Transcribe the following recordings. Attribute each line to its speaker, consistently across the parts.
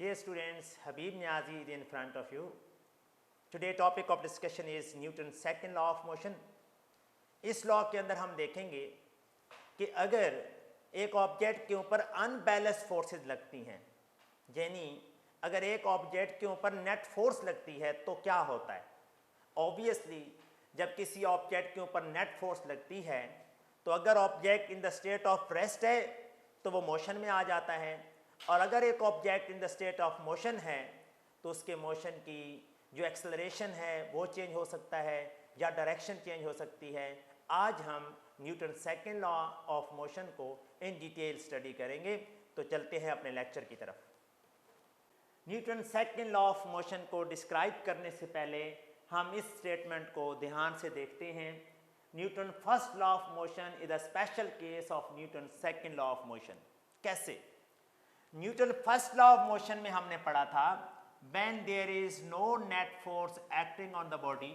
Speaker 1: Dear students, Habib Niazi is in front of you. Today topic of discussion is Newton's second law of motion. इस law के अंदर हम देखेंगे कि अगर एक ऑब्जेक्ट के ऊपर अनबैलेंस फोर्सेस लगती हैं, यानी अगर एक ऑब्जेक्ट के ऊपर नेट फोर्स लगती है तो क्या होता है। ऑब्वियसली जब किसी ऑब्जेक्ट के ऊपर नेट फोर्स लगती है तो अगर object in the state of rest है तो वो मोशन में आ जाता है, और अगर एक object in the state of motion है तो उसके मोशन की जो एक्सेलरेशन है वो चेंज हो सकता है या डायरेक्शन चेंज हो सकती है। आज हम Newton second law of motion को इन डिटेल स्टडी करेंगे, तो चलते हैं अपने लेक्चर की तरफ। Newton second law of motion को डिस्क्राइब करने से पहले हम इस स्टेटमेंट को ध्यान से देखते हैं। Newton first law of motion is a special case of Newton second law of motion. कैसे? Newton first law of motion में हमने पढ़ा था when there is no net force acting on the body,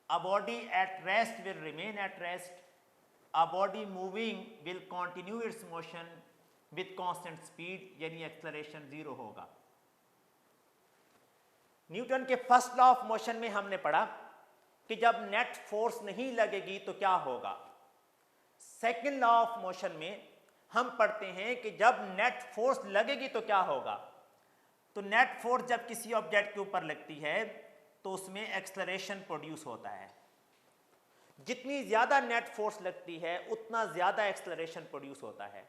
Speaker 1: a body at rest will remain at rest, a body moving will continue its motion with constant speed, यानी acceleration zero होगा। Newton के first law of motion में हमने पढ़ा कि जब net force नहीं लगेगी तो क्या होगा। सेकेंड लॉ ऑफ मोशन में हम पढ़ते हैं कि जब नेट फोर्स लगेगी तो क्या होगा। तो नेट फोर्स जब किसी ऑब्जेक्ट के ऊपर लगती है तो उसमें एक्सेलरेशन प्रोड्यूस होता है। जितनी ज़्यादा नेट फोर्स लगती है उतना ज़्यादा एक्सेलरेशन प्रोड्यूस होता है।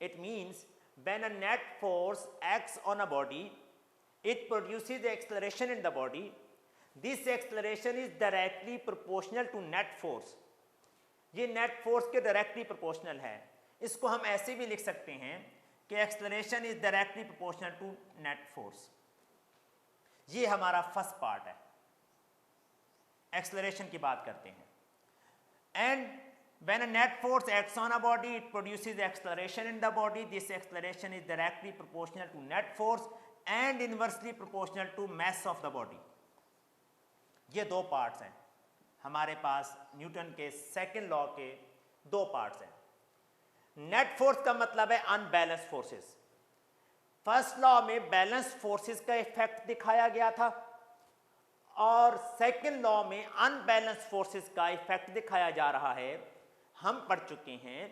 Speaker 1: It means when a net force acts on a body it produces acceleration in the body. This acceleration is directly proportional to net force. ये नेट फोर्स के डायरेक्टली प्रोपोर्शनल है। इसको हम ऐसे भी लिख सकते हैं कि acceleration is directly proportional to net force. ये हमारा फर्स्ट पार्ट है। एक्सेलरेशन की बात करते हैं। And when a net force acts on a body it produces acceleration in the body. This acceleration is directly proportional to net force and inversely proportional to mass of the body. ये दो parts हैं हमारे पास। Newton के second law के दो parts हैं। Net force का मतलब है अनबैलेंस फोर्सेस। फर्स्ट लॉ में बैलेंस फोर्सेस का इफेक्ट दिखाया गया था और सेकेंड लॉ में अनबैलेंस फोर्सेस का इफेक्ट दिखाया जा रहा है। हम पढ़ चुके हैं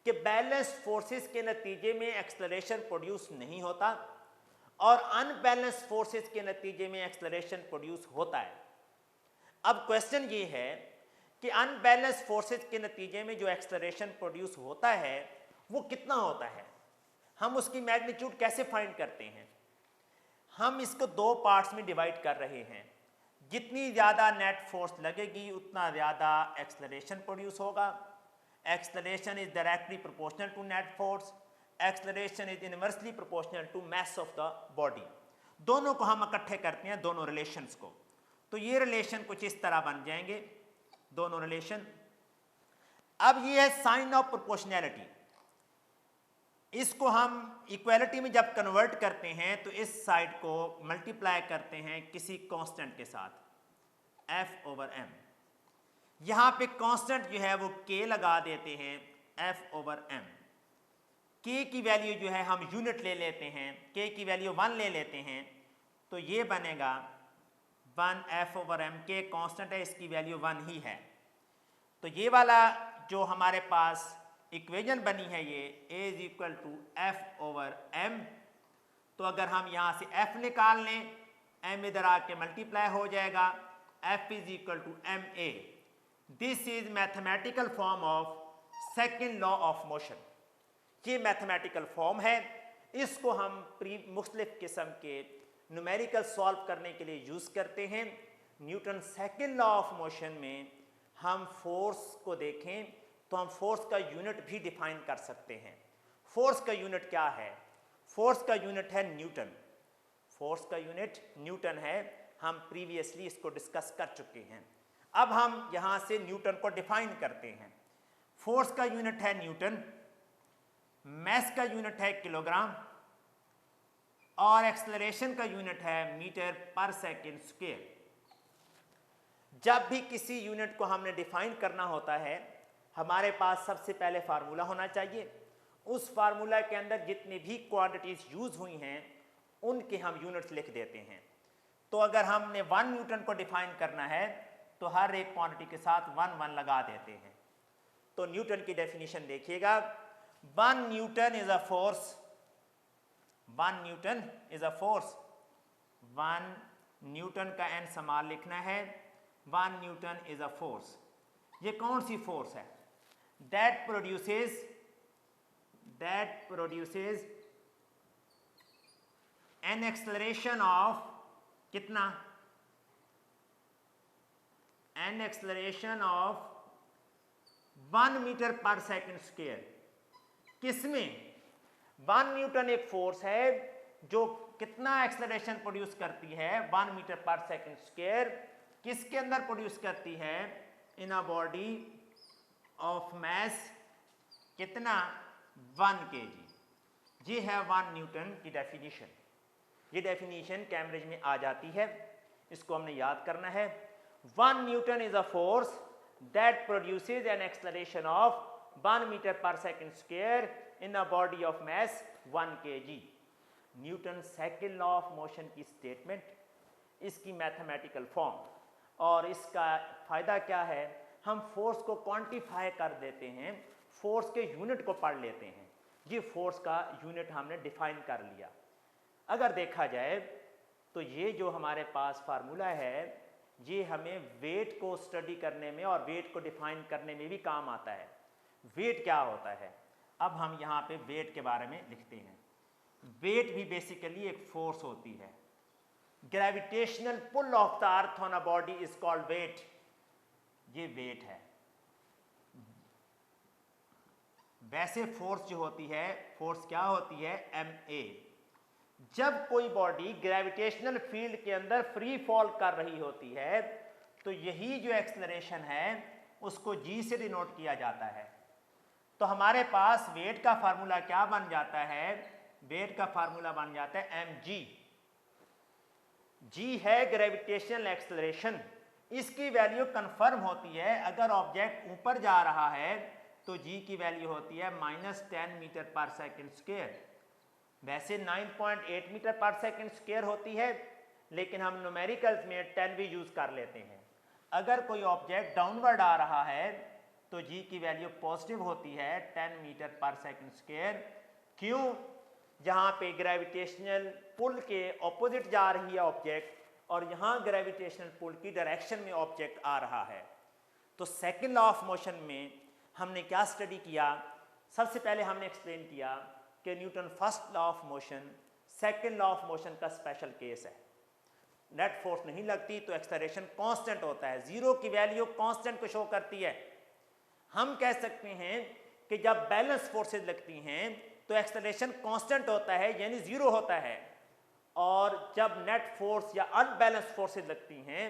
Speaker 1: कि बैलेंस फोर्सेस के नतीजे में एक्सेलरेशन प्रोड्यूस नहीं होता और अनबैलेंस फोर्सेस के नतीजे में एक्सेलरेशन प्रोड्यूस होता है। अब क्वेश्चन ये है कि अनबैलेंस फोर्सेस के नतीजे में जो एक्सेलरेशन प्रोड्यूस होता है वो कितना होता है। हम उसकी मैग्नीट्यूड कैसे फाइंड करते हैं। हम इसको दो पार्ट्स में डिवाइड कर रहे हैं। जितनी ज़्यादा नेट फोर्स लगेगी उतना ज़्यादा एक्सेलरेशन प्रोड्यूस होगा। Acceleration is directly proportional to net force. Acceleration is inversely proportional to mass of the body. दोनों को हम इकट्ठे करते हैं, दोनों रिलेशंस को। तो ये रिलेशन कुछ इस तरह बन जाएंगे, दोनों रिलेशन। अब ये है साइन ऑफ प्रोपोर्शनैलिटी। इसको हम इक्वालिटी में जब कन्वर्ट करते हैं तो इस साइड को मल्टीप्लाई करते हैं किसी कांस्टेंट के साथ, f ओवर m। यहां पे कांस्टेंट जो है वो k लगा देते हैं, f ओवर m। k की वैल्यू जो है हम यूनिट ले लेते हैं, k की वैल्यू 1 ले लेते हैं, तो ये बनेगा 1 f over m। k constant है, इसकी वैल्यू 1 ही है। तो ये वाला जो हमारे पास इक्वेशन बनी है ये a is equal to f over m। तो अगर हम यहाँ से f निकाल लें, m इधर आके मल्टीप्लाई हो जाएगा, f is equal to M A. This is mathematical form of second law of motion. ये मैथमेटिकल फॉर्म है। इसको हम मुख्तलिफ किस्म के न्यूमेरिकल सॉल्व करने के लिए यूज़ करते हैं। Newton second law of motion में हम फोर्स को देखें तो हम फोर्स का यूनिट भी डिफाइन कर सकते हैं। फोर्स का यूनिट क्या है? फोर्स का यूनिट है न्यूटन। फोर्स का यूनिट न्यूटन है। हम प्रीवियसली इसको डिस्कस कर चुके हैं। अब हम यहाँ से न्यूटन को डिफाइन करते हैं। फोर्स का यूनिट है न्यूटन, मास का यूनिट है किलोग्राम और एक्सेलरेशन का यूनिट है मीटर पर सेकेंड स्क्वायर। जब भी किसी यूनिट को हमने डिफाइन करना होता है हमारे पास सबसे पहले फार्मूला होना चाहिए। उस फार्मूला के अंदर जितनी भी क्वांटिटीज यूज हुई हैं उनके हम यूनिट्स लिख देते हैं। तो अगर हमने 1 न्यूटन को डिफाइन करना है तो हर एक क्वांटिटी के साथ 1 लगा देते हैं। तो न्यूटन की डेफिनेशन देखिएगा, 1 Newton is a force, 1 Newton is a force, 1 Newton का n समाल लिखना है, 1 न्यूटन इज अ फोर्स। ये कौन सी फोर्स है? That produces an acceleration of कितना? N acceleration of 1 metre per second square. किसमें? 1 न्यूटन एक फोर्स है जो कितना एक्सेलरेशन प्रोड्यूस करती है? 1 मीटर पर सेकंड स्क्वायर। किसके अंदर प्रोड्यूस करती है? इन अ बॉडी ऑफ मैस कितना? 1 kg। ये है 1 न्यूटन की डेफिनेशन। ये डेफिनेशन कैम्ब्रिज में आ जाती है, इसको हमने याद करना है। 1 Newton is a force that produces an acceleration of 1 metre per second square in a body of mass 1 kg। Newton second law of motion की स्टेटमेंट, इसकी मैथमेटिकल फॉर्म। और इसका फ़ायदा क्या है? हम फोर्स को क्वांटिफाई कर देते हैं, फोर्स के यूनिट को पढ़ लेते हैं। ये फोर्स का यूनिट हमने डिफाइन कर लिया। अगर देखा जाए तो ये जो हमारे पास फार्मूला है, ये हमें वेट को स्टडी करने में और वेट को डिफाइन करने में भी काम आता है। वेट क्या होता है? अब हम यहाँ पे वेट के बारे में लिखते हैं। वेट भी बेसिकली एक फोर्स होती है। Gravitational pull of the earth on a body is called weight. ये वेट है। वैसे फोर्स जो होती है, फोर्स क्या होती है? ma। जब कोई बॉडी ग्रेविटेशनल फील्ड के अंदर फ्री फॉल कर रही होती है तो यही जो एक्सेलरेशन है उसको g से डिनोट किया जाता है। तो हमारे पास वेट का फार्मूला क्या बन जाता है? वेट का फार्मूला बन जाता है mg। g है ग्रेविटेशनल एक्सेलरेशन। इसकी वैल्यू कंफर्म होती है। अगर ऑब्जेक्ट ऊपर जा रहा है तो g की वैल्यू होती है -10 मीटर पर सेकंड स्क्वायर। वैसे 9.8 मीटर पर सेकंड स्क्वायर होती है, लेकिन हम न्यूमेरिकल्स में 10 भी यूज कर लेते हैं। अगर कोई ऑब्जेक्ट डाउनवर्ड आ रहा है तो g की वैल्यू पॉजिटिव होती है 10 मीटर पर सेकंड स्क्वायर। क्यों? जहाँ पे ग्रेविटेशनल पुल के ऑपोजिट जा रही है ऑब्जेक्ट और यहाँ ग्रेविटेशनल पुल की डायरेक्शन में ऑब्जेक्ट आ रहा है। तो सेकेंड लॉ ऑफ मोशन में हमने क्या स्टडी किया? सबसे पहले हमने एक्सप्लेन किया कि Newton first law of motion second law of motion का स्पेशल केस है। नेट फोर्स नहीं लगती तो एक्सेलरेशन कांस्टेंट होता है। जीरो की वैल्यू कांस्टेंट को शो करती है। हम कह सकते हैं कि जब बैलेंस फोर्सेज लगती हैं तो एक्सेलरेशन कांस्टेंट होता है, यानी जीरो होता है। और जब नेट फोर्स या अनबैलेंस फोर्सेज लगती हैं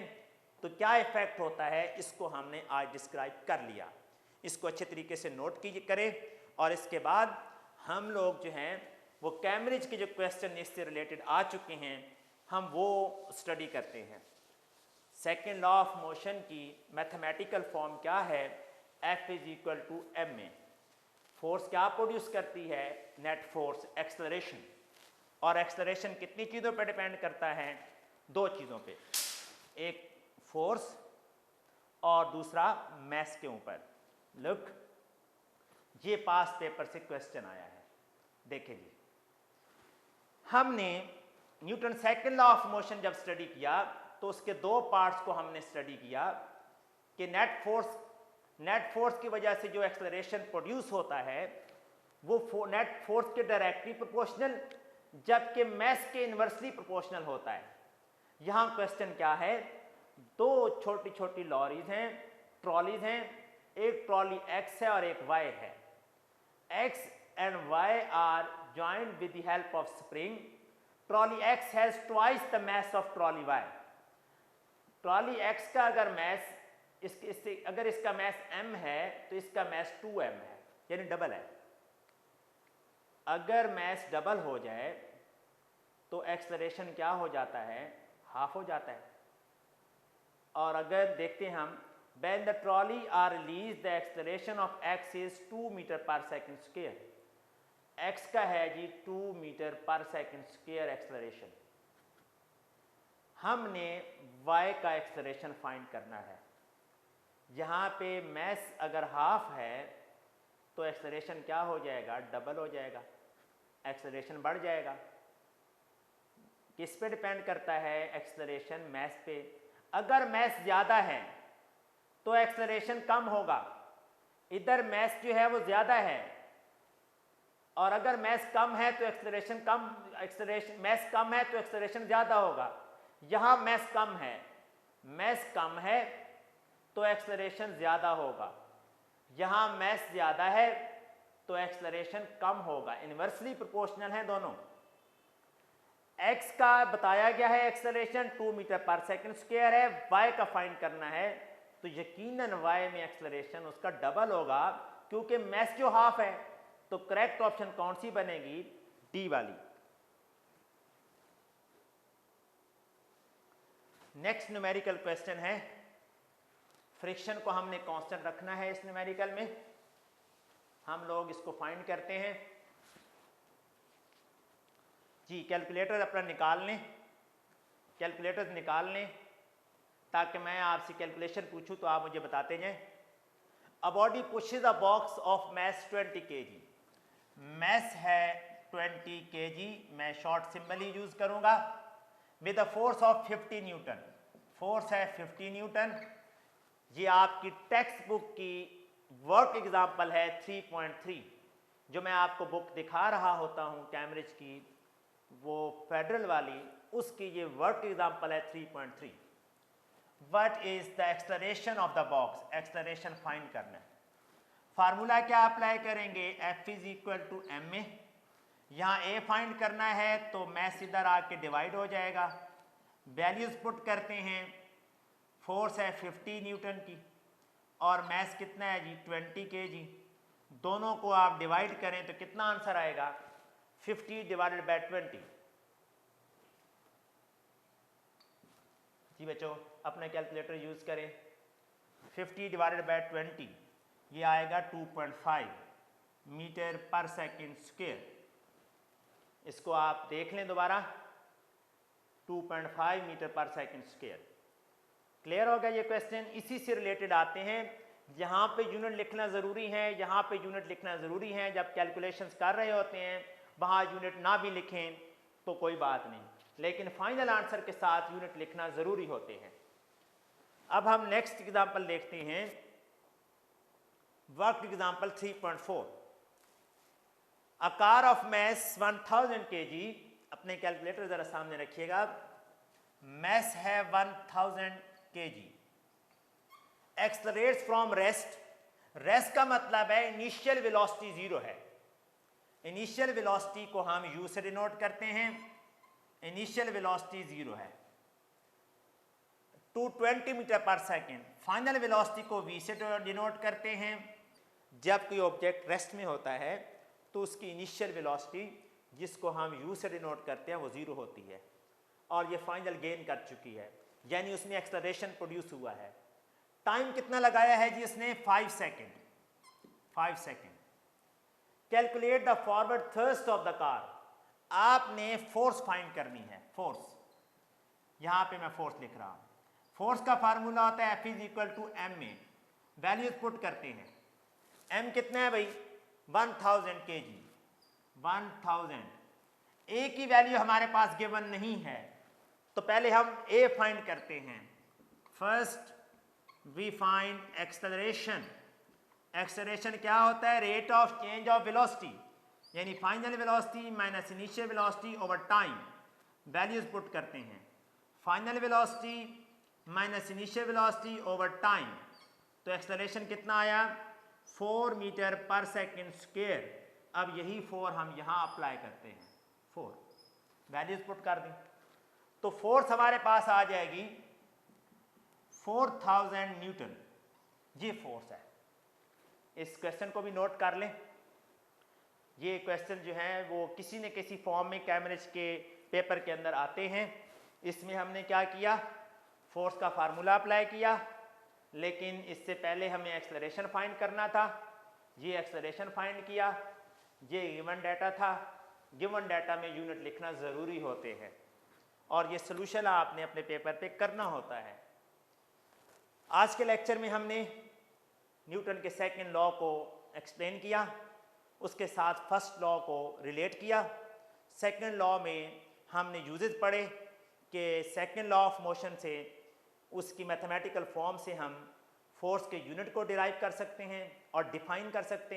Speaker 1: तो क्या इफेक्ट होता है, इसको हमने आज डिस्क्राइब कर लिया। इसको अच्छे तरीके से नोट कीजिए करें। और इसके बाद हम लोग जो हैं वो कैम्ब्रिज के जो क्वेश्चन इससे रिलेटेड आ चुके हैं हम वो स्टडी करते हैं। सेकेंड लॉ ऑफ मोशन की मैथमेटिकल फॉर्म क्या है? F = ma। फोर्स क्या प्रोड्यूस करती है? Net force, acceleration. और एक्सेलरेशन कितनी चीज़ों पर डिपेंड करता है? 2 चीज़ों पे, एक फोर्स और दूसरा मैस के ऊपर। लुक, ये पास पेपर से क्वेश्चन आया है, देखें जी। हमने Newton second law of motion जब स्टडी किया तो उसके 2 पार्ट्स को हमने स्टडी किया कि नेट फोर्स की वजह से जो एक्सेलरेशन प्रोड्यूस होता है वो नेट फोर्स के डायरेक्टली प्रोपोर्शनल, जबकि मैस के इन्वर्सली प्रोपोर्शनल होता है। यहाँ क्वेश्चन क्या है? 2 छोटी छोटी लॉरीज हैं, ट्रॉलीज हैं। एक ट्रॉली X है और एक Y है। X and Y are joined with the help of spring. Trolley X has twice the mass of trolley Y. Trolley X का अगर मैस अगर इसका मैस m है तो इसका मैस 2m है, यानी डबल है। अगर मैस डबल हो जाए तो एक्सेलरेशन क्या हो जाता है? हाफ हो जाता है। और अगर देखते हैं हम, when the trolley are released the acceleration of x is 2 meter per second square. x का है जी 2 metre per second square acceleration, हमने y का एक्सेलरेशन फाइंड करना है। यहाँ पे मैस अगर हाफ है तो एक्सेलरेशन क्या हो जाएगा, डबल हो जाएगा, एक्सेलरेशन बढ़ जाएगा। किस पे डिपेंड करता है एक्सेलरेशन, मैस पे। अगर मैस ज़्यादा है तो एक्सेलरेशन कम होगा, इधर मैस जो है वो ज़्यादा है, और अगर मैस कम है तो एक्सेलरेशन कम, मैस कम है तो एक्सेलरेशन ज़्यादा होगा। यहाँ मैस कम है, मैस कम है तो एक्सेलरेशन ज़्यादा होगा, यहाँ मैस ज़्यादा है तो एक्सेलरेशन कम होगा। इन्वर्सली प्रोपोर्शनल हैं दोनों। x का बताया गया है acceleration 2 metre per second square है, y का फाइंड करना है तो यकीनन y में एक्सेलरेशन उसका डबल होगा, क्योंकि मैस जो हाफ है। तो करेक्ट ऑप्शन कौन सी बनेगी, डी वाली। नेक्स्ट न्यूमेरिकल क्वेश्चन है, फ्रिक्शन को हमने कांस्टेंट रखना है इस न्यूमेरिकल में। हम लोग इसको फाइंड करते हैं जी। कैलकुलेटर अपना निकाल लें, कैलकुलेटर निकाल लें ताकि मैं आपसे कैलकुलेशन पूछूं तो आप मुझे बताते जाएं। A body pushes a box of mass 20 kg, mass है 20 kg, मैं शॉर्ट सिंबल ही यूज करूंगा। With a force of 50 newton, force है 50 न्यूटन। ये आपकी टेक्स्ट बुक की वर्क एग्जाम्पल है 3.3, जो मैं आपको बुक दिखा रहा होता हूँ कैम्ब्रिज की, वो फेडरल वाली, उसकी ये वर्क एग्जाम्पल है 3.3। What is the acceleration of the box, acceleration find करना है। फार्मूला क्या अप्लाई करेंगे, F is equal to M A. यहाँ A फाइंड करना है तो मैस इधर आके डिवाइड हो जाएगा, वैल्यूज पुट करते हैं। फोर्स है 50 न्यूटन की और मैस कितना है जी 20 kg। दोनों को आप डिवाइड करें तो कितना आंसर आएगा, 50 डिवाइडेड बाय 20। जी बच्चों अपना कैलकुलेटर यूज करें। 50 डिवाइडेड बाय 20 ये आएगा 2.5 मीटर पर सेकंड स्क्वायर। इसको आप देख लें दोबारा, 2.5 metre per second square. Clear हो गया ये क्वेश्चन। इसी से रिलेटेड आते हैं, यहाँ पे यूनिट लिखना ज़रूरी है, यहाँ पे यूनिट लिखना ज़रूरी है। जब कैलकुलेशंस कर रहे होते हैं वहाँ यूनिट ना भी लिखें तो कोई बात नहीं, लेकिन फाइनल आंसर के साथ यूनिट लिखना ज़रूरी होते हैं। अब हम नेक्स्ट एग्जाम्पल देखते हैं, work example 3.4। A car of mass 1000 kg, अपने कैलकुलेटर ज़रा सामने रखिएगा। मैस है 1000 kg, accelerates from rest. Rest का मतलब है इनिशियल वेलोसिटी 0 है। इनिशियल वेलोसिटी को हम u से डिनोट करते हैं, इनिशियल वेलोसिटी 0 है। 220 मीटर पर सेकेंड। फाइनल वेलोसिटी को v से डिनोट करते हैं। जब कोई ऑब्जेक्ट रेस्ट में होता है तो उसकी इनिशियल वेलोसिटी, जिसको हम u से डिनोट करते हैं, वो 0 होती है और ये फाइनल गेन कर चुकी है, यानी उसमें एक्सेलरेशन प्रोड्यूस हुआ है। टाइम कितना लगाया है जी इसने, 5 second. 5 second. Calculate the forward thrust of the car. आपने फोर्स फाइंड करनी है, फोर्स। यहां पे मैं फोर्स लिख रहा हूं। फोर्स का फार्मूला होता है F is equal to M A. Values put करते हैं। m कितना है भाई, 1000 kg। 1000 a की वैल्यू हमारे पास गिवन नहीं है, तो पहले हम a फाइंड करते हैं। First we find acceleration. Acceleration क्या होता है, rate of change of velocity, यानी final velocity minus initial velocity over time. Values put करते हैं। Final velocity minus initial velocity over time, तो एक्सेलरेशन कितना आया, 4 मीटर पर सेकेंड स्क्वायर। अब यही 4 हम यहां अप्लाई करते हैं। 4 वैल्यूज पुट कर दें तो फोर्स हमारे पास आ जाएगी 4000 न्यूटन। ये फोर्स है। इस क्वेश्चन को भी नोट कर लें। ये क्वेश्चन जो है वो किसी न किसी फॉर्म में कैम्ब्रिज के पेपर के अंदर आते हैं। इसमें हमने क्या किया, फोर्स का फार्मूला अप्लाई किया, लेकिन इससे पहले हमें एक्सेलरेशन फाइंड करना था। ये एक्सेलरेशन फाइंड किया, ये गिवन डाटा था। गिवन डाटा में यूनिट लिखना ज़रूरी होते हैं और ये सोल्यूशन आपने अपने पेपर पे करना होता है। आज के लेक्चर में हमने न्यूटन के सेकंड लॉ को एक्सप्लेन किया, उसके साथ फर्स्ट लॉ को रिलेट किया। सेकंड लॉ में हमने यूजेस पढ़े कि सेकंड लॉ ऑफ मोशन से उसकी मैथमेटिकल फॉर्म से हम फोर्स के यूनिट को डिराइव कर सकते हैं और डिफाइन कर सकते हैं।